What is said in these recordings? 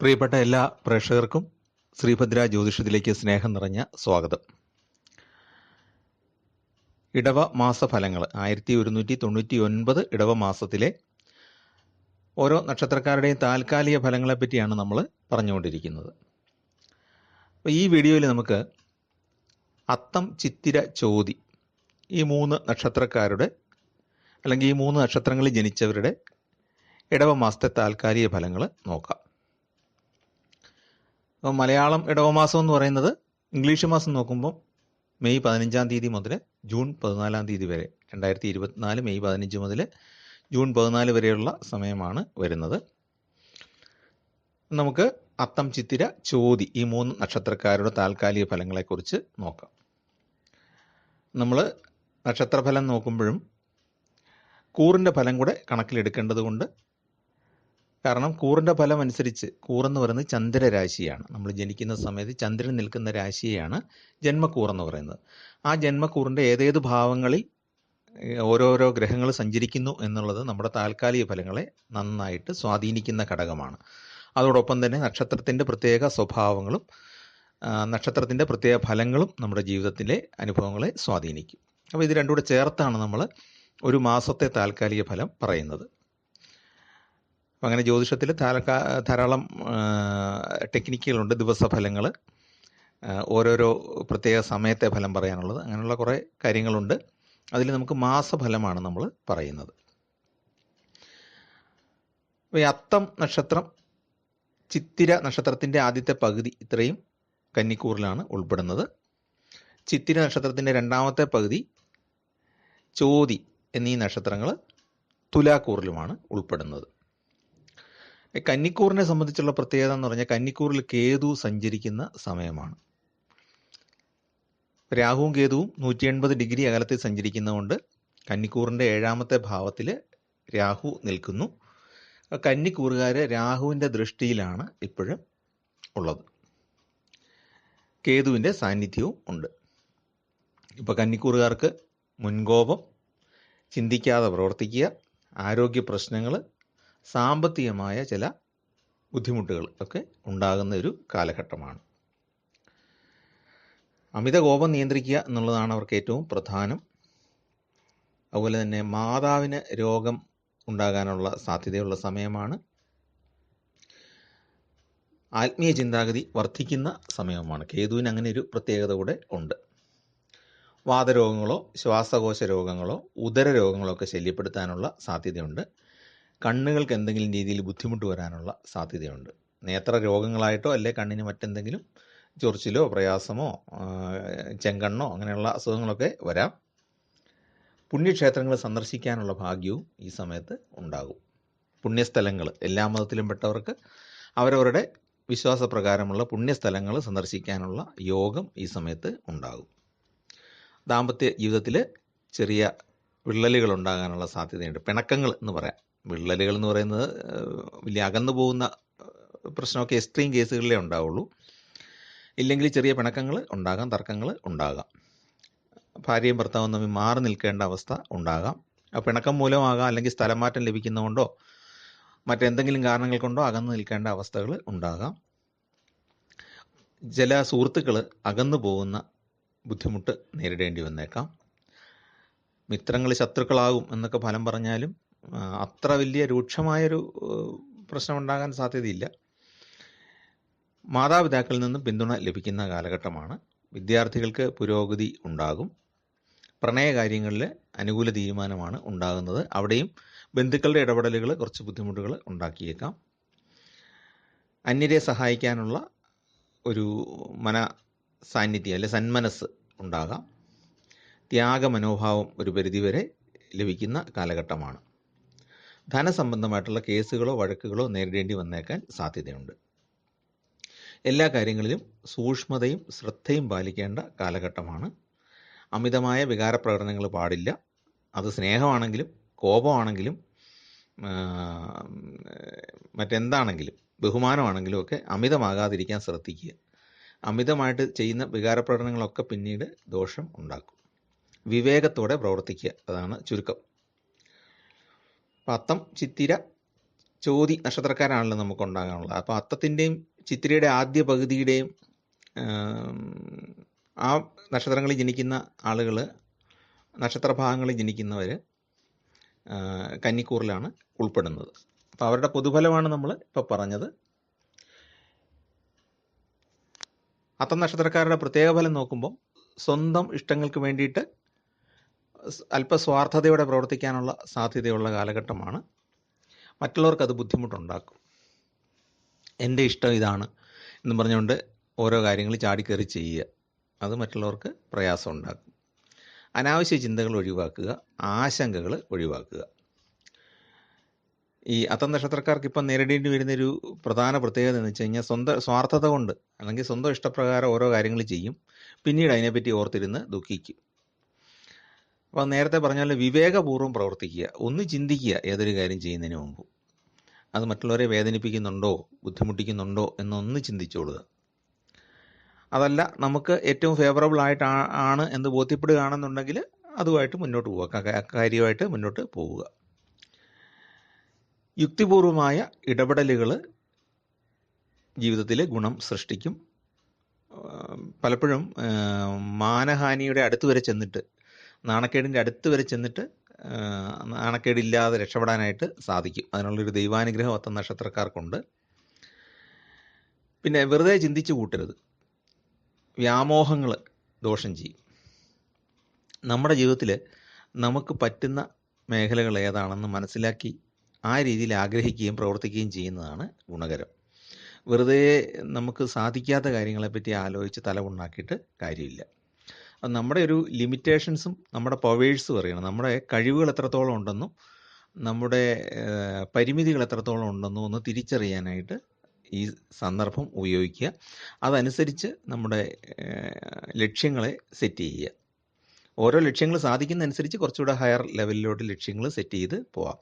പ്രിയപ്പെട്ട എല്ലാ പ്രേക്ഷകർക്കും ശ്രീഭദ്ര ജ്യോതിഷത്തിലേക്ക് സ്നേഹം നിറഞ്ഞ സ്വാഗതം. ഇടവ മാസഫലങ്ങൾ 1199 ഇടവ മാസത്തിലെ ഓരോ നക്ഷത്രക്കാരുടെയും താൽക്കാലിക ഫലങ്ങളെ പറ്റിയാണ് നമ്മൾ പറഞ്ഞുകൊണ്ടിരിക്കുന്നത്. അപ്പോൾ ഈ വീഡിയോയിൽ നമുക്ക് അത്തം, ചിത്തിര, ചോതി ഈ 3 നക്ഷത്രക്കാരുടെ അല്ലെങ്കിൽ ഈ 3 നക്ഷത്രങ്ങളിൽ ജനിച്ചവരുടെ ഇടവ മാസത്തെ താൽക്കാലിക ഫലങ്ങൾ നോക്കാം. അപ്പോൾ മലയാളം ഇടവമാസം എന്ന് പറയുന്നത് ഇംഗ്ലീഷ് മാസം നോക്കുമ്പോൾ മെയ് 15-ാം തീയതി മുതൽ ജൂൺ 14-ാം തീയതി വരെ, 2024 മെയ് 15 മുതൽ ജൂൺ 14 വരെയുള്ള സമയമാണ് വരുന്നത്. നമുക്ക് അത്തം, ചിത്തിര, ചോതി ഈ 3 നക്ഷത്രക്കാരുടെ താൽക്കാലിക ഫലങ്ങളെക്കുറിച്ച് നോക്കാം. നമ്മൾ നക്ഷത്രഫലം നോക്കുമ്പോഴും കൂറിൻ്റെ ഫലം കൂടെ കണക്കിലെടുക്കേണ്ടത് കൊണ്ട്, കാരണം കൂറിൻ്റെ ഫലം അനുസരിച്ച്, കൂറെന്ന് പറയുന്നത് ചന്ദ്രരാശിയാണ്. നമ്മൾ ജനിക്കുന്ന സമയത്ത് ചന്ദ്രൻ നിൽക്കുന്ന രാശിയെയാണ് ജന്മക്കൂറെന്ന് പറയുന്നത്. ആ ജന്മക്കൂറിൻ്റെ ഏതേത് ഭാവങ്ങളിൽ ഓരോരോ ഗ്രഹങ്ങൾ സഞ്ചരിക്കുന്നു എന്നുള്ളത് നമ്മുടെ താൽക്കാലിക ഫലങ്ങളെ നന്നായിട്ട് സ്വാധീനിക്കുന്ന ഘടകമാണ്. അതോടൊപ്പം തന്നെ നക്ഷത്രത്തിൻ്റെ പ്രത്യേക സ്വഭാവങ്ങളും നക്ഷത്രത്തിൻ്റെ പ്രത്യേക ഫലങ്ങളും നമ്മുടെ ജീവിതത്തിലെ അനുഭവങ്ങളെ സ്വാധീനിക്കും. അപ്പോൾ ഇത് രണ്ടും കൂടെ ചേർത്താണ് നമ്മൾ ഒരു മാസത്തെ താൽക്കാലിക ഫലം പറയുന്നത്. അങ്ങനെ ജ്യോതിഷത്തിൽ ധാരാളം ടെക്നിക്കുകളുണ്ട്. ദിവസഫലങ്ങൾ, ഓരോരോ പ്രത്യേക സമയത്തെ ഫലം പറയാനുള്ളത്, അങ്ങനെയുള്ള കുറേ കാര്യങ്ങളുണ്ട്. അതിൽ നമുക്ക് മാസഫലമാണ് നമ്മൾ പറയുന്നത്. ഈ അത്തം നക്ഷത്രം, ചിത്തിര നക്ഷത്രത്തിൻ്റെ ആദ്യത്തെ പകുതി ഇത്രയും കന്നിക്കൂറിലാണ് ഉൾപ്പെടുന്നത്. ചിത്തിര നക്ഷത്രത്തിൻ്റെ രണ്ടാമത്തെ പകുതി, ചോതി എന്നീ നക്ഷത്രങ്ങൾ തുലാക്കൂറിലുമാണ് ഉൾപ്പെടുന്നത്. കന്നിക്കൂറിനെ സംബന്ധിച്ചുള്ള പ്രത്യേകത എന്ന് പറഞ്ഞാൽ കന്നിക്കൂറിൽ കേതു സഞ്ചരിക്കുന്ന സമയമാണ്. രാഹുവും കേതുവും 180 ഡിഗ്രി അകലത്തിൽ സഞ്ചരിക്കുന്നതുകൊണ്ട് കന്നിക്കൂറിൻ്റെ 7ാമത്തെ ഭാവത്തിൽ രാഹു നിൽക്കുന്നു. കന്നിക്കൂറുകാർ രാഹുവിൻ്റെ ദൃഷ്ടിയിലാണ് ഇപ്പോഴും ഉള്ളത്. കേതുവിൻ്റെ സാന്നിധ്യവും ഉണ്ട്. ഇപ്പോൾ കന്നിക്കൂറുകാർക്ക് മുൻകോപം, ചിന്തിക്കാതെ പ്രവർത്തിക്കുക, ആരോഗ്യ പ്രശ്നങ്ങൾ, സാമ്പത്തികമായ ചില ബുദ്ധിമുട്ടുകൾ ഒക്കെ ഉണ്ടാകുന്ന ഒരു കാലഘട്ടമാണ്. അമിത കോപം നിയന്ത്രിക്കുക എന്നുള്ളതാണ് അവർക്ക് ഏറ്റവും പ്രധാനം. അതുപോലെ തന്നെ മാതാവിന് രോഗം ഉണ്ടാകാനുള്ള സാധ്യതയുള്ള സമയമാണ്. ആത്മീയ ചിന്താഗതി വർദ്ധിക്കുന്ന സമയമാണ്. കേതുവിന് അങ്ങനെ ഒരു പ്രത്യേകത കൂടെ ഉണ്ട്. വാതരോഗങ്ങളോ ശ്വാസകോശ രോഗങ്ങളോ ഉദര രോഗങ്ങളോ ഒക്കെ ശല്യപ്പെടുത്താനുള്ള സാധ്യതയുണ്ട്. കണ്ണുകൾക്ക് എന്തെങ്കിലും രീതിയിൽ ബുദ്ധിമുട്ട് വരാനുള്ള സാധ്യതയുണ്ട്. നേത്ര രോഗങ്ങളായിട്ടോ അല്ലെ കണ്ണിന് മറ്റെന്തെങ്കിലും ചൊറിച്ചിലോ പ്രയാസമോ ചെങ്കണ്ണോ അങ്ങനെയുള്ള അസുഖങ്ങളൊക്കെ വരാം. പുണ്യക്ഷേത്രങ്ങൾ സന്ദർശിക്കാനുള്ള ഭാഗ്യവും ഈ സമയത്ത് ഉണ്ടാകും. പുണ്യസ്ഥലങ്ങൾ, എല്ലാ മതത്തിലും പെട്ടവർക്ക് അവരവരുടെ വിശ്വാസപ്രകാരമുള്ള പുണ്യസ്ഥലങ്ങൾ സന്ദർശിക്കാനുള്ള യോഗം ഈ സമയത്ത് ഉണ്ടാകും. ദാമ്പത്യ ജീവിതത്തിൽ ചെറിയ വിള്ളലുകൾ ഉണ്ടാകാനുള്ള സാധ്യതയുണ്ട്. പിണക്കങ്ങൾ എന്ന് പറയാം. വിള്ളലുകൾ എന്ന് പറയുന്നത് വലിയ അകന്നു പോകുന്ന പ്രശ്നമൊക്കെ എക്സ്ട്രീം കേസുകളിലേ ഉണ്ടാവുള്ളൂ. ഇല്ലെങ്കിൽ ചെറിയ പിണക്കങ്ങൾ ഉണ്ടാകാം, തർക്കങ്ങൾ ഉണ്ടാകാം. ഭാര്യയും ഭർത്താവും തമ്മിൽ മാറി നിൽക്കേണ്ട അവസ്ഥ ഉണ്ടാകാം. ആ പിണക്കം മൂലമാകാം, അല്ലെങ്കിൽ സ്ഥലമാറ്റം ലഭിക്കുന്നതുകൊണ്ടോ മറ്റെന്തെങ്കിലും കാരണങ്ങൾ കൊണ്ടോ അകന്നു നിൽക്കേണ്ട അവസ്ഥകൾ ഉണ്ടാകാം. ചില സുഹൃത്തുക്കൾ അകന്നു പോകുന്ന ബുദ്ധിമുട്ട് നേരിടേണ്ടി വന്നേക്കാം. മിത്രങ്ങൾ ശത്രുക്കളാകും എന്നൊക്കെ ഫലം പറഞ്ഞാലും അത്ര വലിയ രൂക്ഷമായൊരു പ്രശ്നമുണ്ടാകാൻ സാധ്യതയില്ല. മാതാപിതാക്കളിൽ നിന്നും പിന്തുണ ലഭിക്കുന്ന കാലഘട്ടമാണ്. വിദ്യാർത്ഥികൾക്ക് പുരോഗതി ഉണ്ടാകും. പ്രണയകാര്യങ്ങളിൽ അനുകൂല തീരുമാനമാണ് ഉണ്ടാകുന്നത്. അവിടെയും ബന്ധുക്കളുടെ ഇടപെടലുകൾ കുറച്ച് ബുദ്ധിമുട്ടുകൾ ഉണ്ടാക്കിയേക്കാം. അന്യരെ സഹായിക്കാനുള്ള ഒരു സാന്നിധ്യം അല്ലെ സന്മനസ് ഉണ്ടാകാം. ത്യാഗമനോഭാവം ഒരു പരിധിവരെ ലഭിക്കുന്ന കാലഘട്ടമാണ്. ധനസംബന്ധമായിട്ടുള്ള കേസുകളോ വഴക്കുകളോ നേരിടേണ്ടി വന്നേക്കാൻ സാധ്യതയുണ്ട്. എല്ലാ കാര്യങ്ങളിലും സൂക്ഷ്മതയും ശ്രദ്ധയും പാലിക്കേണ്ട കാലഘട്ടമാണ്. അമിതമായ വികാരപ്രകടനങ്ങൾ പാടില്ല. അത് സ്നേഹമാണെങ്കിലും കോപമാണെങ്കിലും മറ്റെന്താണെങ്കിലും ബഹുമാനമാണെങ്കിലും ഒക്കെ അമിതമാകാതിരിക്കാൻ ശ്രദ്ധിക്കുക. അമിതമായിട്ട് ചെയ്യുന്ന വികാരപ്രകടനങ്ങളൊക്കെ പിന്നീട് ദോഷം ഉണ്ടാക്കും. വിവേകത്തോടെ പ്രവർത്തിക്കുക, അതാണ് ചുരുക്കം. അത്തം, ചിത്തിര, ചോതി നക്ഷത്രക്കാരാണല്ലോ നമുക്ക് ഉണ്ടാകാനുള്ളത്. അപ്പോൾ അത്തത്തിൻ്റെയും ചിത്തിരയുടെ ആദ്യ പകുതിയുടെയും ആ നക്ഷത്രങ്ങളിൽ ജനിക്കുന്ന ആളുകൾ, നക്ഷത്രഭാഗങ്ങളിൽ ജനിക്കുന്നവർ കന്നിക്കൂറിലാണ് ഉൾപ്പെടുന്നത്. അപ്പോൾ അവരുടെ പൊതുഫലമാണ് നമ്മൾ ഇപ്പോൾ പറഞ്ഞത്. അത്തം നക്ഷത്രക്കാരുടെ പ്രത്യേക ഫലം നോക്കുമ്പോൾ സ്വന്തം ഇഷ്ടങ്ങൾക്ക് വേണ്ടിയിട്ട് അല്പസ്വാർത്ഥതയോടെ പ്രവർത്തിക്കാനുള്ള സാധ്യതയുള്ള കാലഘട്ടമാണ്. മറ്റുള്ളവർക്ക് അത് ബുദ്ധിമുട്ടുണ്ടാക്കും. എൻ്റെ ഇഷ്ടം ഇതാണ് എന്നും പറഞ്ഞുകൊണ്ട് ഓരോ കാര്യങ്ങൾ ചാടിക്കയറി ചെയ്യുക, അത് മറ്റുള്ളവർക്ക് പ്രയാസം ഉണ്ടാക്കും. അനാവശ്യ ചിന്തകൾ ഒഴിവാക്കുക, ആശങ്കകൾ ഒഴിവാക്കുക. ഈ അത്തം നക്ഷത്രക്കാർക്ക് ഇപ്പം നേരിടേണ്ടി വരുന്നൊരു പ്രധാന പ്രത്യേകത എന്ന് വെച്ച് കഴിഞ്ഞാൽ സ്വന്തം സ്വാർത്ഥത കൊണ്ട് അല്ലെങ്കിൽ സ്വന്തം ഇഷ്ടപ്രകാരം ഓരോ കാര്യങ്ങൾ ചെയ്യും, പിന്നീട് അതിനെപ്പറ്റി ഓർത്തിരുന്ന് ദുഃഖിക്കും. അപ്പം നേരത്തെ പറഞ്ഞാൽ വിവേകപൂർവ്വം പ്രവർത്തിക്കുക, ഒന്ന് ചിന്തിക്കുക ഏതൊരു കാര്യം ചെയ്യുന്നതിന് മുമ്പ്. അത് മറ്റുള്ളവരെ വേദനിപ്പിക്കുന്നുണ്ടോ ബുദ്ധിമുട്ടിക്കുന്നുണ്ടോ എന്നൊന്ന് ചിന്തിച്ചോളുക. അതല്ല, നമുക്ക് ഏറ്റവും ഫേവറബിൾ ആണ് എന്ന് ബോധ്യപ്പെടുകയാണെന്നുണ്ടെങ്കിൽ അതുമായിട്ട് മുന്നോട്ട് പോവുക, കാര്യമായിട്ട് മുന്നോട്ട് പോവുക. യുക്തിപൂർവമായ ഇടപെടലുകൾ ജീവിതത്തിൽ ഗുണം സൃഷ്ടിക്കും. പലപ്പോഴും മാനഹാനിയുടെ അടുത്ത് വരെ ചെന്നിട്ട്, നാണക്കേടിൻ്റെ അടുത്ത് വരെ ചെന്നിട്ട് നാണക്കേടില്ലാതെ രക്ഷപ്പെടാനായിട്ട് സാധിക്കും. അതിനുള്ളൊരു ദൈവാനുഗ്രഹം അത്തം നക്ഷത്രക്കാർക്കുണ്ട്. പിന്നെ വെറുതെ ചിന്തിച്ചു കൂട്ടരുത്, വ്യാമോഹങ്ങൾ ദോഷം ചെയ്യും. നമ്മുടെ ജീവിതത്തിൽ നമുക്ക് പറ്റുന്ന മേഖലകൾ ഏതാണെന്ന് മനസ്സിലാക്കി ആ രീതിയിൽ ആഗ്രഹിക്കുകയും പ്രവർത്തിക്കുകയും ചെയ്യുന്നതാണ് ഗുണകരം. വെറുതെ നമുക്ക് സാധിക്കാത്ത കാര്യങ്ങളെപ്പറ്റി ആലോചിച്ച് തലമുണ്ടാക്കിയിട്ട് കാര്യമില്ല. അത് നമ്മുടെ ഒരു ലിമിറ്റേഷൻസും നമ്മുടെ പവേഴ്സും അറിയണം. നമ്മുടെ കഴിവുകൾ എത്രത്തോളം ഉണ്ടെന്നും നമ്മുടെ പരിമിതികൾ എത്രത്തോളം ഉണ്ടെന്നും ഒന്ന് തിരിച്ചറിയാനായിട്ട് ഈ സന്ദർഭം ഉപയോഗിക്കുക. അതനുസരിച്ച് നമ്മുടെ ലക്ഷ്യങ്ങളെ സെറ്റ് ചെയ്യുക. ഓരോ ലക്ഷ്യങ്ങൾ സാധിക്കുന്നതനുസരിച്ച് കുറച്ചുകൂടെ ഹയർ ലെവലിലോട്ട് ലക്ഷ്യങ്ങൾ സെറ്റ് ചെയ്ത് പോവാം.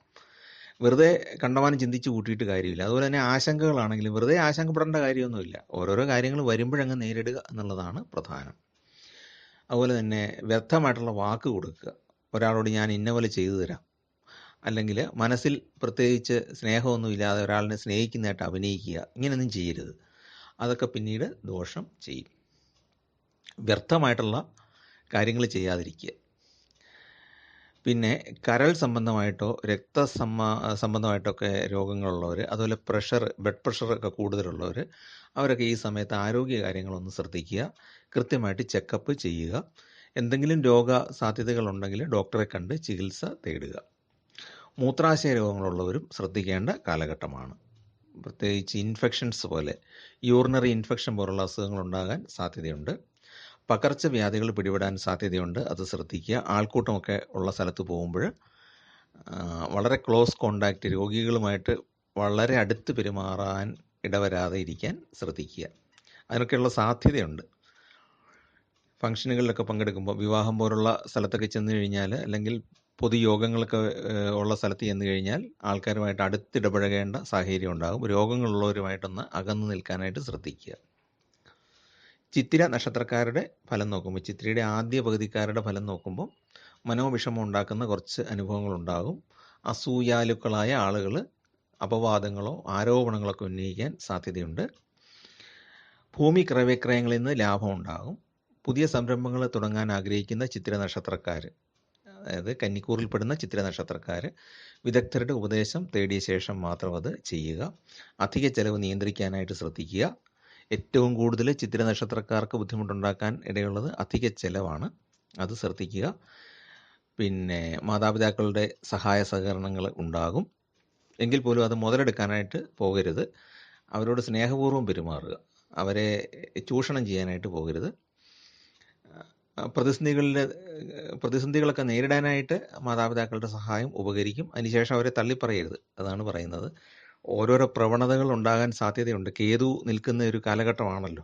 വെറുതെ കണ്ടമാനം ചിന്തിച്ച് കൂട്ടിയിട്ട് കാര്യമില്ല. അതുപോലെ തന്നെ ആശങ്കകളാണെങ്കിലും വെറുതെ ആശങ്കപ്പെടേണ്ട കാര്യമൊന്നുമില്ല. ഓരോരോ കാര്യങ്ങൾ വരുമ്പോഴങ്ങ് നേരിടുക എന്നുള്ളതാണ് പ്രധാനം. അതുപോലെ തന്നെ വ്യർത്ഥമായിട്ടുള്ള വാക്ക് കൊടുക്കുക. ഒരാളോട് ഞാൻ ഇന്ന പോലെ ചെയ്തു തരാം, അല്ലെങ്കിൽ മനസ്സിൽ പ്രത്യേകിച്ച് സ്നേഹമൊന്നുമില്ലാതെ ഒരാളിനെ സ്നേഹിക്കുന്നതായിട്ട് അഭിനയിക്കുക, ഇങ്ങനെയൊന്നും ചെയ്യരുത്. അതൊക്കെ പിന്നീട് ദോഷം ചെയ്യും. വ്യർത്ഥമായിട്ടുള്ള കാര്യങ്ങൾ ചെയ്യാതിരിക്കുക. പിന്നെ കരൾ സംബന്ധമായിട്ടോ സംബന്ധമായിട്ടൊക്കെ രോഗങ്ങളുള്ളവർ, അതുപോലെ ബ്ലഡ് പ്രഷറൊക്കെ കൂടുതലുള്ളവർ, അവരൊക്കെ ഈ സമയത്ത് ആരോഗ്യ കാര്യങ്ങളൊന്ന് ശ്രദ്ധിക്കുക. കൃത്യമായിട്ട് ചെക്കപ്പ് ചെയ്യുക. എന്തെങ്കിലും രോഗ സാധ്യതകളുണ്ടെങ്കിൽ ഡോക്ടറെ കണ്ട് ചികിത്സ തേടുക. മൂത്രാശയ രോഗങ്ങളുള്ളവരും ശ്രദ്ധിക്കേണ്ട കാലഘട്ടമാണ്. പ്രത്യേകിച്ച് ഇൻഫെക്ഷൻസ് പോലെ യൂറിനറി ഇൻഫെക്ഷൻ പോലുള്ള അസുഖങ്ങൾ ഉണ്ടാകാൻ സാധ്യതയുണ്ട്. പകർച്ചവ്യാധികൾ പിടിപെടാൻ സാധ്യതയുണ്ട്, അത് ശ്രദ്ധിക്കുക. ആൾക്കൂട്ടമൊക്കെ ഉള്ള സ്ഥലത്ത് പോകുമ്പോൾ വളരെ ക്ലോസ് കോണ്ടാക്റ്റ്, രോഗികളുമായിട്ട് വളരെ അടുത്ത് പെരുമാറാൻ ഇടവരാതെ ഇരിക്കാൻ ശ്രദ്ധിക്കുക. അതിനൊക്കെയുള്ള സാധ്യതയുണ്ട്. ഫംഗ്ഷനുകളിലൊക്കെ പങ്കെടുക്കുമ്പോൾ, വിവാഹം പോലുള്ള സ്ഥലത്തൊക്കെ ചെന്ന് കഴിഞ്ഞാൽ, അല്ലെങ്കിൽ പൊതുയോഗങ്ങളൊക്കെ ഉള്ള സ്ഥലത്ത് ചെന്ന് കഴിഞ്ഞാൽ ആൾക്കാരുമായിട്ട് അടുത്തിടപഴകേണ്ട സാഹചര്യം ഉണ്ടാകും. രോഗങ്ങളുള്ളവരുമായിട്ടൊന്ന് അകന്നു നിൽക്കാനായിട്ട് ശ്രദ്ധിക്കുക. ചിത്തിര നക്ഷത്രക്കാരുടെ ഫലം നോക്കുമ്പോൾ, ചിത്തിരയുടെ ആദ്യ പകുതിക്കാരുടെ ഫലം നോക്കുമ്പോൾ മനോവിഷമം ഉണ്ടാക്കുന്ന കുറച്ച് അനുഭവങ്ങളുണ്ടാകും. അസൂയാലുക്കളായ ആളുകൾ അപവാദങ്ങളോ ആരോപണങ്ങളൊക്കെ ഉന്നയിക്കാൻ സാധ്യതയുണ്ട്. ഭൂമി ക്രയവിക്രയങ്ങളിൽ നിന്ന് ലാഭം ഉണ്ടാകും. പുതിയ സംരംഭങ്ങൾ തുടങ്ങാൻ ആഗ്രഹിക്കുന്ന ചിത്തിര നക്ഷത്രക്കാർ, അതായത് കന്നിക്കൂറിൽപ്പെടുന്ന ചിത്തിര നക്ഷത്രക്കാർ, വിദഗ്ധരുടെ ഉപദേശം തേടിയ ശേഷം മാത്രം അത് ചെയ്യുക. അധിക ചെലവ് നിയന്ത്രിക്കാനായിട്ട് ശ്രദ്ധിക്കുക. ഏറ്റവും കൂടുതൽ ചിത്തിര നക്ഷത്രക്കാർക്ക് ബുദ്ധിമുട്ടുണ്ടാക്കാൻ ഇടയുള്ളത് അധിക ചെലവാണ്, അത് ശ്രദ്ധിക്കുക. പിന്നെ മാതാപിതാക്കളുടെ സഹായ സഹകരണങ്ങൾ ഉണ്ടാകും, എങ്കിൽ പോലും അത് മുതലെടുക്കാനായിട്ട് പോകരുത്. അവരോട് സ്നേഹപൂർവ്വം പെരുമാറുക, അവരെ ചൂഷണം ചെയ്യാനായിട്ട് പോകരുത്. പ്രതിസന്ധികളൊക്കെ നേരിടാനായിട്ട് മാതാപിതാക്കളുടെ സഹായം ഉപകരിക്കും. അതിനുശേഷം അവരെ തള്ളിപ്പറയരുത്, അതാണ് പറയുന്നത്. ഓരോരോ പ്രവണതകൾ ഉണ്ടാകാൻ സാധ്യതയുണ്ട്. കേതു നിൽക്കുന്ന ഒരു കാലഘട്ടമാണല്ലോ,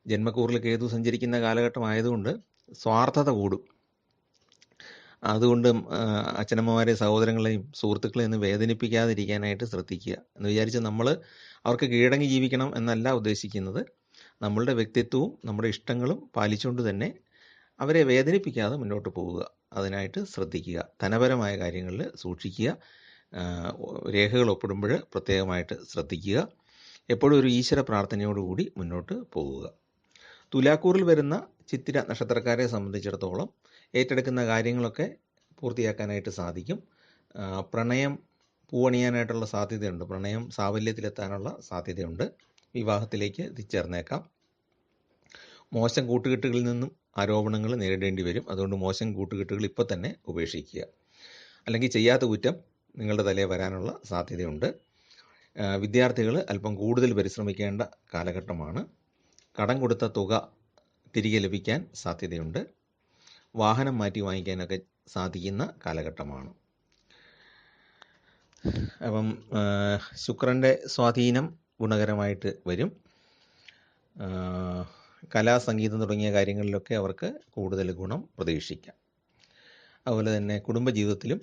ജന്മക്കൂറിൽ കേതു സഞ്ചരിക്കുന്ന കാലഘട്ടമായതുകൊണ്ട് സ്വാർത്ഥത കൂടും. അതുകൊണ്ട് അച്ഛനമ്മമാരെയും സഹോദരങ്ങളെയും സുഹൃത്തുക്കളെയും ഒന്നും വേദനിപ്പിക്കാതിരിക്കാനായിട്ട് ശ്രദ്ധിക്കുക. എന്ന് വിചാരിച്ച് നമ്മൾ അവർക്ക് കീഴടങ്ങി ജീവിക്കണം എന്നല്ല ഉദ്ദേശിക്കുന്നത്. നമ്മളുടെ വ്യക്തിത്വവും നമ്മുടെ ഇഷ്ടങ്ങളും പാലിച്ചുകൊണ്ട് തന്നെ അവരെ വേദനിപ്പിക്കാതെ മുന്നോട്ട് പോവുക, അതിനായിട്ട് ശ്രദ്ധിക്കുക. ധനപരമായ കാര്യങ്ങളിൽ സൂക്ഷിക്കുക. രേഖകൾ ഒപ്പിടുമ്പോൾ പ്രത്യേകമായിട്ട് ശ്രദ്ധിക്കുക. എപ്പോഴും ഒരു ഈശ്വര പ്രാർത്ഥനയോടുകൂടി മുന്നോട്ട് പോകുക. തുലാക്കൂറിൽ വരുന്ന ചിത്തിര നക്ഷത്രക്കാരെ സംബന്ധിച്ചിടത്തോളം ഏറ്റെടുക്കുന്ന കാര്യങ്ങളൊക്കെ പൂർത്തിയാക്കാനായിട്ട് സാധിക്കും. പ്രണയം പൂവണിയാനായിട്ടുള്ള സാധ്യതയുണ്ട്. പ്രണയം സാഫല്യത്തിലെത്താനുള്ള സാധ്യതയുണ്ട്. വിവാഹത്തിലേക്ക് എത്തിച്ചേർന്നേക്കാം. മോശം കൂട്ടുകെട്ടുകളിൽ നിന്നും ആരോപണങ്ങൾ നേരിടേണ്ടി വരും. അതുകൊണ്ട് മോശം കൂട്ടുകെട്ടുകൾ ഇപ്പോൾ തന്നെ ഉപേക്ഷിക്കുക. അല്ലെങ്കിൽ ചെയ്യാത്ത കുറ്റം നിങ്ങളുടെ തലയിൽ വരാനുള്ള സാധ്യതയുണ്ട്. വിദ്യാർത്ഥികൾ അല്പം കൂടുതൽ പരിശ്രമിക്കേണ്ട കാലഘട്ടമാണ്. കടം കൊടുത്ത തുക തിരികെ ലഭിക്കാൻ സാധ്യതയുണ്ട്. വാഹനം മാറ്റി വാങ്ങിക്കാനൊക്കെ സാധിക്കുന്ന കാലഘട്ടമാണ്. അപ്പം ശുക്രൻ്റെ സ്വാധീനം ഗുണകരമായിട്ട് വരും. കലാ, സംഗീതം തുടങ്ങിയ കാര്യങ്ങളിലൊക്കെ അവർക്ക് കൂടുതൽ ഗുണം പ്രതീക്ഷിക്കാം. അതുപോലെ തന്നെ കുടുംബജീവിതത്തിലും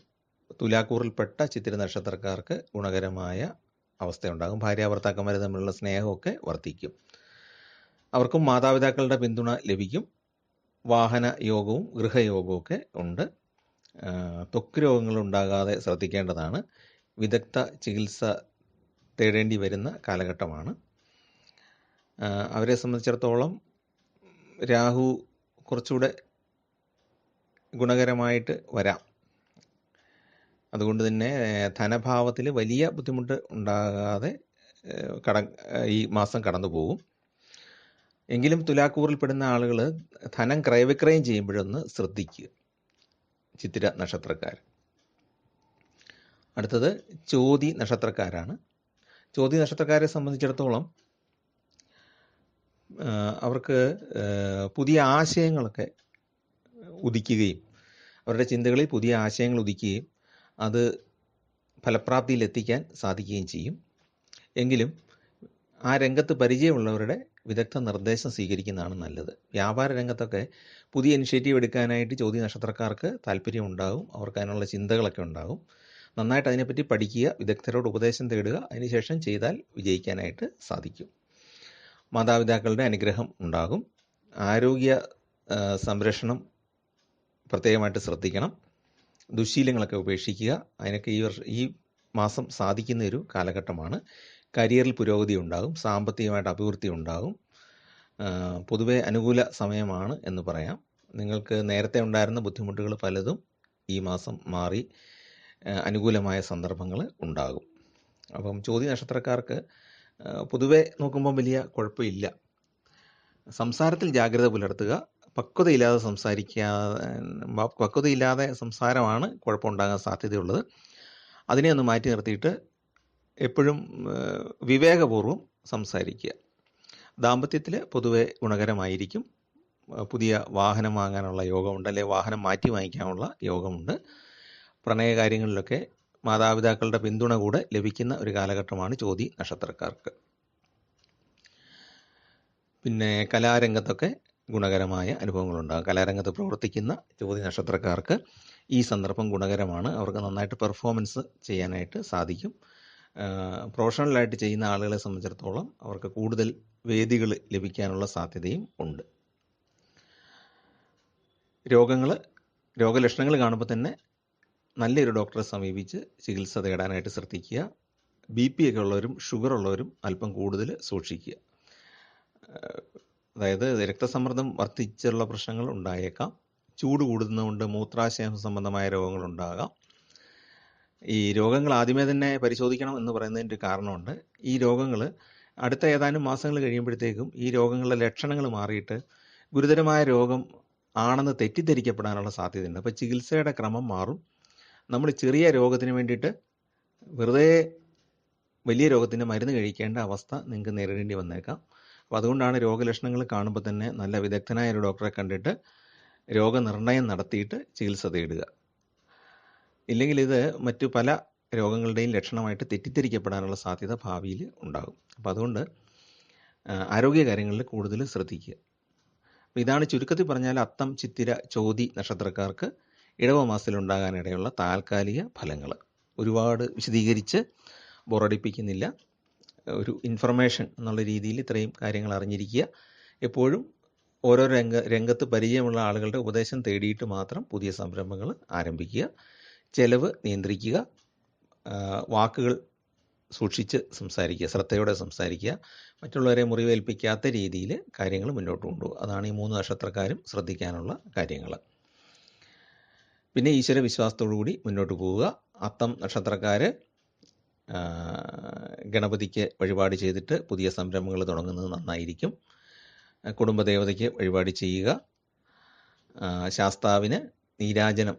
തുലാക്കൂറിൽപ്പെട്ട ചിത്തിര നക്ഷത്രക്കാർക്ക് ഗുണകരമായ അവസ്ഥയുണ്ടാകും. ഭാര്യാഭർത്താക്കന്മാർ തമ്മിലുള്ള സ്നേഹമൊക്കെ വർദ്ധിക്കും. അവർക്കും മാതാപിതാക്കളുടെ പിന്തുണ ലഭിക്കും. വാഹന യോഗവും ഗൃഹയോഗവും ഒക്കെ ഉണ്ട്. ത്വക്ക് രോഗങ്ങൾ ഉണ്ടാകാതെ ശ്രദ്ധിക്കേണ്ടതാണ്. വിദഗ്ധ ചികിത്സ തേടേണ്ടി വരുന്ന കാലഘട്ടമാണ്. അവരെ സംബന്ധിച്ചിടത്തോളം രാഹു കുറച്ചുകൂടെ ഗുണകരമായിട്ട് വരാം. അതുകൊണ്ട് തന്നെ ധനഭാവത്തിൽ വലിയ ബുദ്ധിമുട്ട് ഉണ്ടാകാതെ ഈ മാസം കടന്നു പോകും. എങ്കിലും തുലാക്കൂറിൽപ്പെടുന്ന ആളുകൾ ധനം ക്രയവിക്രയം ചെയ്യുമ്പോഴൊന്ന് ശ്രദ്ധിക്കുക, ചിത്തിര നക്ഷത്രക്കാർ. അടുത്തത് ചോതി നക്ഷത്രക്കാരാണ്. ചോതി നക്ഷത്രക്കാരെ സംബന്ധിച്ചിടത്തോളം അവർക്ക് പുതിയ ആശയങ്ങളൊക്കെ ഉദിക്കുകയും അവരുടെ ചിന്തകളിൽ പുതിയ ആശയങ്ങൾ ഉദിക്കുകയും അത് ഫലപ്രാപ്തിയിലെത്തിക്കാൻ സാധിക്കുകയും ചെയ്യും. എങ്കിലും ആ രംഗത്ത് പരിചയമുള്ളവരുടെ വിദഗ്ധ നിർദ്ദേശം സ്വീകരിക്കുന്നതാണ് നല്ലത്. വ്യാപാര രംഗത്തൊക്കെ പുതിയ ഇനിഷ്യേറ്റീവ് എടുക്കാനായിട്ട് ചോതി നക്ഷത്രക്കാർക്ക് താല്പര്യം ഉണ്ടാകും. അവർക്ക് അതിനുള്ള ചിന്തകളൊക്കെ ഉണ്ടാകും. നന്നായിട്ട് അതിനെപ്പറ്റി പഠിക്കുക, വിദഗ്ധരോട് ഉപദേശം തേടുക. അതിനുശേഷം ചെയ്താൽ വിജയിക്കാനായിട്ട് സാധിക്കും. മാതാപിതാക്കളുടെ അനുഗ്രഹം ഉണ്ടാകും. ആരോഗ്യ സംരക്ഷണം പ്രത്യേകമായിട്ട് ശ്രദ്ധിക്കണം. ദുശ്ശീലങ്ങളൊക്കെ ഉപേക്ഷിക്കുക. അതിനൊക്കെ ഈ മാസം സാധിക്കുന്ന ഒരു കാലഘട്ടമാണ്. കരിയറിൽ പുരോഗതി ഉണ്ടാകും. സാമ്പത്തികമായിട്ട് അഭിവൃദ്ധി ഉണ്ടാകും. പൊതുവെ അനുകൂല സമയമാണ് എന്ന് പറയാം. നിങ്ങൾക്ക് നേരത്തെ ഉണ്ടായിരുന്ന ബുദ്ധിമുട്ടുകൾ പലതും ഈ മാസം മാറി അനുകൂലമായ സന്ദർഭങ്ങൾ ഉണ്ടാകും. അപ്പം ചോതി നക്ഷത്രക്കാർക്ക് പൊതുവെ നോക്കുമ്പോൾ വലിയ കുഴപ്പമില്ല. സംസാരത്തിൽ ജാഗ്രത പുലർത്തുക. പക്വതയില്ലാതെ സംസാരമാണ് കുഴപ്പമുണ്ടാകാൻ സാധ്യതയുള്ളത്. അതിനെ ഒന്ന് മാറ്റി നിർത്തിയിട്ട് എപ്പോഴും വിവേകപൂർവ്വം സംസാരിക്കുക. ദാമ്പത്യത്തിൽ പൊതുവെ ഗുണകരമായിരിക്കും. പുതിയ വാഹനം വാങ്ങാനുള്ള യോഗമുണ്ട്, അല്ലെങ്കിൽ വാഹനം മാറ്റി വാങ്ങിക്കാനുള്ള യോഗമുണ്ട്. പ്രണയകാര്യങ്ങളിലൊക്കെ മാതാപിതാക്കളുടെ പിന്തുണ കൂടെ ലഭിക്കുന്ന ഒരു കാലഘട്ടമാണ് ചോതി നക്ഷത്രക്കാർക്ക്. പിന്നെ കലാരംഗത്തൊക്കെ ഗുണകരമായ അനുഭവങ്ങളുണ്ടാകും. കലാരംഗത്ത് പ്രവർത്തിക്കുന്ന ചോതി നക്ഷത്രക്കാർക്ക് ഈ സന്ദർഭം ഗുണകരമാണ്. അവർക്ക് നന്നായിട്ട് പെർഫോമൻസ് ചെയ്യാനായിട്ട് സാധിക്കും. പ്രൊഫഷണലായിട്ട് ചെയ്യുന്ന ആളുകളെ സംബന്ധിച്ചിടത്തോളം അവർക്ക് കൂടുതൽ വേദികൾ ലഭിക്കാനുള്ള സാധ്യതയും ഉണ്ട്. രോഗലക്ഷണങ്ങൾ കാണുമ്പോൾ തന്നെ നല്ലൊരു ഡോക്ടറെ സമീപിച്ച് ചികിത്സ തേടാനായിട്ട് ശ്രദ്ധിക്കുക. BP ഒക്കെ ഉള്ളവരും ഷുഗർ ഉള്ളവരും അല്പം കൂടുതൽ സൂക്ഷിക്കുക. അതായത് രക്തസമ്മർദ്ദം വർദ്ധിച്ചുള്ള പ്രശ്നങ്ങൾ ഉണ്ടായേക്കാം. ചൂട് കൂടുന്നതുകൊണ്ട് മൂത്രാശയം സംബന്ധമായ രോഗങ്ങൾ ഉണ്ടാകാം. ഈ രോഗങ്ങൾ ആദ്യമേ തന്നെ പരിശോധിക്കണം എന്ന് പറയുന്നതിൻ്റെ കാരണമുണ്ട്. ഈ രോഗങ്ങൾ അടുത്ത ഏതാനും മാസങ്ങൾ കഴിയുമ്പോഴത്തേക്കും ഈ രോഗങ്ങളുടെ ലക്ഷണങ്ങൾ മാറിയിട്ട് ഗുരുതരമായ രോഗം ആണെന്ന് തെറ്റിദ്ധരിക്കപ്പെടാനുള്ള സാധ്യതയുണ്ട്. അപ്പോൾ ചികിത്സയുടെ ക്രമം മാറും. നമ്മൾ ചെറിയ രോഗത്തിന് വേണ്ടിയിട്ട് വെറുതെ വലിയ രോഗത്തിൻ്റെ മരുന്ന് കഴിക്കേണ്ട അവസ്ഥ നിങ്ങൾക്ക് നേരിടേണ്ടി വന്നേക്കാം. അപ്പോൾ അതുകൊണ്ടാണ് രോഗലക്ഷണങ്ങൾ കാണുമ്പോൾ തന്നെ നല്ല വിദഗ്ധനായ ഒരു ഡോക്ടറെ കണ്ടിട്ട് രോഗനിർണയം നടത്തിയിട്ട് ചികിത്സ തേടുക. ഇല്ലെങ്കിൽ ഇത് മറ്റു പല രോഗങ്ങളുടെയും ലക്ഷണമായിട്ട് തെറ്റിദ്ധരിക്കപ്പെടാനുള്ള സാധ്യത ഭാവിയിൽ ഉണ്ടാകും. അപ്പോൾ അതുകൊണ്ട് ആരോഗ്യകാര്യങ്ങളിൽ കൂടുതൽ ശ്രദ്ധിക്കുക. അപ്പോൾ ഇതാണ് ചുരുക്കത്തിൽ പറഞ്ഞാൽ അത്തം, ചിത്തിര, ചോതി നക്ഷത്രക്കാർക്ക് ഇടവ മാസത്തിലുണ്ടാകാനിടയുള്ള താൽക്കാലിക ഫലങ്ങൾ. ഒരുപാട് വിശദീകരിച്ച് ബോറടിപ്പിക്കുന്നില്ല. ഒരു ഇൻഫർമേഷൻ എന്നുള്ള രീതിയിൽ ഇത്രയും കാര്യങ്ങൾ അറിഞ്ഞിരിക്കുക. എപ്പോഴും ഓരോ രംഗത്ത് പരിചയമുള്ള ആളുകളുടെ ഉപദേശം തേടിയിട്ട് മാത്രം പുതിയ സംരംഭങ്ങൾ ആരംഭിക്കുക. ചെലവ് നിയന്ത്രിക്കുക. വാക്കുകൾ സൂക്ഷിച്ച് സംസാരിക്കുക, ശ്രദ്ധയോടെ സംസാരിക്കുക, മറ്റുള്ളവരെ മുറിവേൽപ്പിക്കാത്ത രീതിയിൽ കാര്യങ്ങൾ മുന്നോട്ട് കൊണ്ടുപോകുക. അതാണ് ഈ 3 നക്ഷത്രക്കാരും ശ്രദ്ധിക്കാനുള്ള കാര്യങ്ങൾ. പിന്നെ ഈശ്വര വിശ്വാസത്തോടു കൂടി മുന്നോട്ട് പോവുക. അത്തം നക്ഷത്രക്കാർ ഗണപതിക്ക് വഴിപാട് ചെയ്തിട്ട് പുതിയ സംരംഭങ്ങൾ തുടങ്ങുന്നത് നന്നായിരിക്കും. കുടുംബദേവതയ്ക്ക് വഴിപാട് ചെയ്യുക. ശാസ്താവിന് നീരാജനം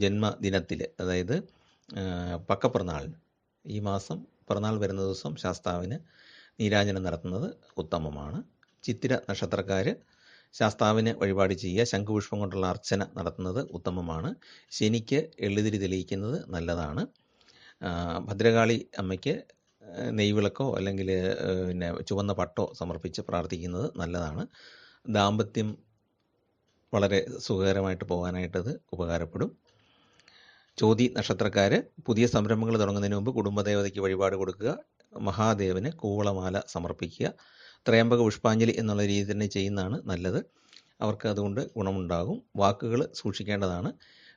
ജന്മദിനത്തിൽ, അതായത് പക്കപ്പിറന്നാളിന്, ഈ മാസം പിറന്നാൾ വരുന്ന ദിവസം ശാസ്താവിന് നീരാജനം നടത്തുന്നത് ഉത്തമമാണ്. ചിത്തിര നക്ഷത്രക്കാർ ശാസ്താവിന് വഴിപാട് ചെയ്യുക. ശംഖുപുഷ്പം കൊണ്ടുള്ള അർച്ചന നടത്തുന്നത് ഉത്തമമാണ്. ശനിക്ക് എള്ളുതിരി തെളിയിക്കുന്നത് നല്ലതാണ്. ഭദ്രകാളി അമ്മയ്ക്ക് നെയ്വിളക്കോ അല്ലെങ്കിൽ പിന്നെ ചുവന്ന പട്ടോ സമർപ്പിച്ച് പ്രാർത്ഥിക്കുന്നത് നല്ലതാണ്. ദാമ്പത്യം വളരെ സുഖകരമായിട്ട് പോകാനായിട്ടത് ഉപകാരപ്പെടും. ചോതി നക്ഷത്രക്കാർ പുതിയ സംരംഭങ്ങൾ തുടങ്ങുന്നതിന് മുമ്പ് കുടുംബദേവതയ്ക്ക് വഴിപാട് കൊടുക്കുക. മഹാദേവന് കൂവളമാല സമർപ്പിക്കുക. ത്രയംബക പുഷ്പാഞ്ജലി എന്നുള്ള രീതി തന്നെ ചെയ്യുന്നതാണ് നല്ലത്. അവർക്ക് അതുകൊണ്ട് ഗുണമുണ്ടാകും. വാക്കുകൾ സൂക്ഷിക്കേണ്ടതാണ്.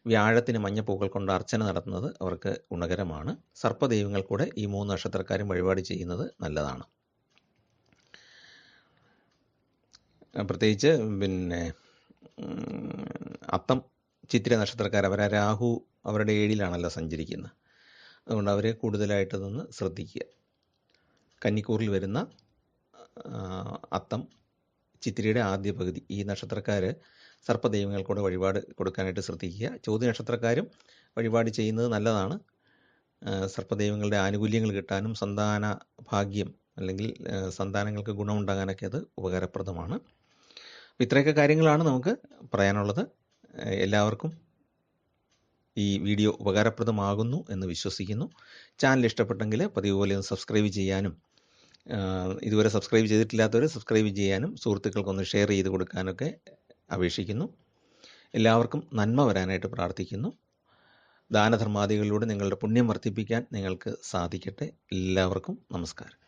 വ്യാഴത്തിന് മഞ്ഞപ്പൂക്കൾ കൊണ്ട് അർച്ചന നടത്തുന്നത് അവർക്ക് ഗുണകരമാണ്. സർപ്പദൈവങ്ങൾ കൂടെ ഈ 3 നക്ഷത്രക്കാരും വഴിപാട് ചെയ്യുന്നത് നല്ലതാണ്. പ്രത്യേകിച്ച് പിന്നെ അത്തം ചിത്തിര നക്ഷത്രക്കാർ, രാഹു അവരുടെ 7-ലാണല്ലോ സഞ്ചരിക്കുന്നത്. അതുകൊണ്ട് അവർ കൂടുതലായിട്ടതൊന്ന് ശ്രദ്ധിക്കുക. കന്നിക്കൂറിൽ വരുന്ന അത്തം ചിത്തിരയുടെ ആദ്യ പകുതി ഈ നക്ഷത്രക്കാർ സർപ്പദൈവങ്ങൾക്കൂടെ വഴിപാട് കൊടുക്കാനായിട്ട് ശ്രദ്ധിക്കുക. ചോതി നക്ഷത്രക്കാരും വഴിപാട് ചെയ്യുന്നത് നല്ലതാണ്. സർപ്പദൈവങ്ങളുടെ ആനുകൂല്യങ്ങൾ കിട്ടാനും സന്താന ഭാഗ്യം അല്ലെങ്കിൽ സന്താനങ്ങൾക്ക് ഗുണമുണ്ടാകാനൊക്കെ അത് ഉപകാരപ്രദമാണ്. ഇത്രയൊക്കെ കാര്യങ്ങളാണ് നമുക്ക് പറയാനുള്ളത്. എല്ലാവർക്കും ഈ വീഡിയോ ഉപകാരപ്രദമാകുന്നു എന്ന് വിശ്വസിക്കുന്നു. ചാനൽ ഇഷ്ടപ്പെട്ടെങ്കിൽ പതിവ് പോലെ ഒന്ന് സബ്സ്ക്രൈബ് ചെയ്യാനും, ഇതുവരെ സബ്സ്ക്രൈബ് ചെയ്തിട്ടില്ലാത്തവർ സബ്സ്ക്രൈബ് ചെയ്യാനും സുഹൃത്തുക്കൾക്കൊന്ന് ഷെയർ ചെയ്ത് കൊടുക്കാനൊക്കെ അപേക്ഷിക്കുന്നു. എല്ലാവർക്കും നന്മ വരാനായിട്ട് പ്രാർത്ഥിക്കുന്നു. ദാനധർമാദികളിലൂടെ നിങ്ങളുടെ പുണ്യം വർദ്ധിപ്പിക്കാൻ നിങ്ങൾക്ക് സാധിക്കട്ടെ. എല്ലാവർക്കും നമസ്കാരം.